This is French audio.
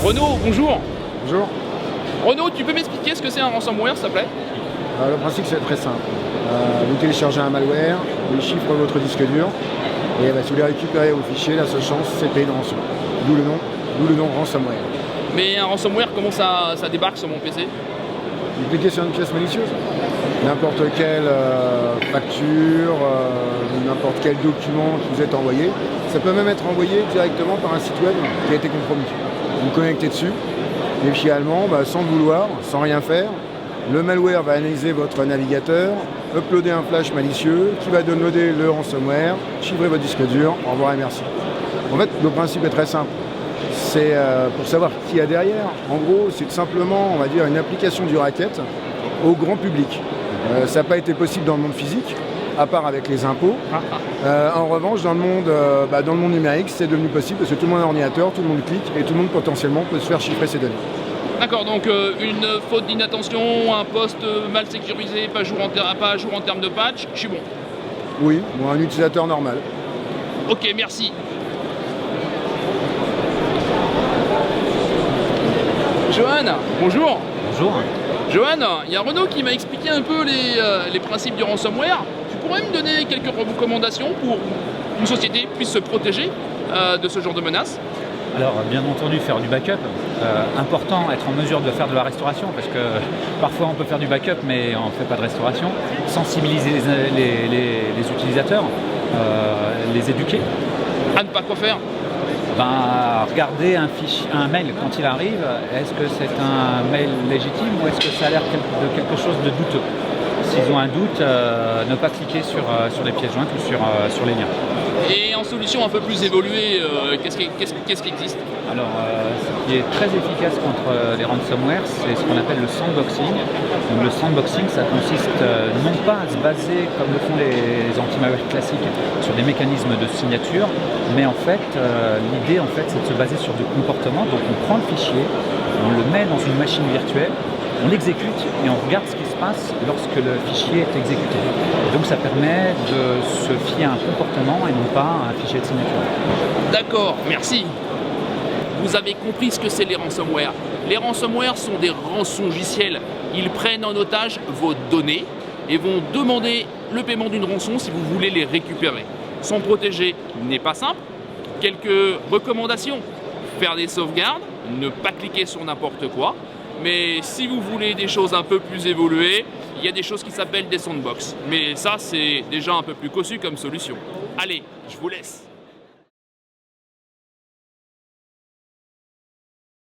Renaud, bonjour. Bonjour. Renaud, tu peux m'expliquer ce que c'est un ransomware, s'il te plaît? Le principe c'est très simple. Vous téléchargez un malware, il chiffre votre disque dur, et si vous voulez récupérer vos fichiers, la seule chance c'est de payer une rançon. D'où le nom ransomware. Mais un ransomware, comment ça débarque sur mon PC? Vous cliquez sur une pièce malicieuse. N'importe quelle facture, n'importe quel document qui vous est envoyé. Ça peut même être envoyé directement par un site web qui a été compromis. Vous vous connectez dessus, et finalement, sans le vouloir, sans rien faire, le malware va analyser votre navigateur, uploader un flash malicieux qui va downloader le ransomware, chiffrer votre disque dur, au revoir et merci. En fait, le principe est très simple. C'est pour savoir qui y a derrière. En gros, c'est simplement, on va dire, une application du racket au grand public. Ça n'a pas été possible dans le monde physique, à part avec les impôts. En revanche, dans le monde numérique, c'est devenu possible parce que tout le monde a un ordinateur, tout le monde clique et tout le monde potentiellement peut se faire chiffrer ses données. D'accord, donc une faute d'inattention, un poste mal sécurisé, pas à jour en termes de patch, je suis bon. Oui, ou un utilisateur normal. Ok, merci. Johan, bonjour. Bonjour. Johan, il y a Renaud qui m'a expliqué un peu les principes du ransomware. Tu pourrais me donner quelques recommandations pour qu'une société puisse se protéger de ce genre de menaces? Alors bien entendu faire du backup, important être en mesure de faire de la restauration parce que parfois on peut faire du backup mais on ne fait pas de restauration, sensibiliser les utilisateurs, les éduquer. À ne pas quoi faire? Regarder un mail quand il arrive, est-ce que c'est un mail légitime ou est-ce que ça a l'air de quelque chose de douteux? S'ils ont un doute, ne pas cliquer sur les pièces jointes ou sur les liens. Et en solution un peu plus évoluée, qu'est-ce qui existe? Alors, ce qui est très efficace contre les ransomware, c'est ce qu'on appelle le sandboxing. Donc, le sandboxing, ça consiste non pas à se baser, comme le font les anti-malware classiques, sur des mécanismes de signature, mais en fait, l'idée, c'est de se baser sur du comportement. Donc, on prend le fichier, on le met dans une machine virtuelle, on l'exécute et on regarde ce qui se passe lorsque le fichier est exécuté. Et donc ça permet de se fier à un comportement et non pas à un fichier de signature. D'accord, merci. Vous avez compris ce que c'est les ransomware. Les ransomware sont des rançongiciels. Ils prennent en otage vos données et vont demander le paiement d'une rançon si vous voulez les récupérer. S'en protéger n'est pas simple. Quelques recommandations: faire des sauvegardes, ne pas cliquer sur n'importe quoi. Mais si vous voulez des choses un peu plus évoluées, il y a des choses qui s'appellent des sandbox. Mais ça, c'est déjà un peu plus cossu comme solution. Allez, je vous laisse.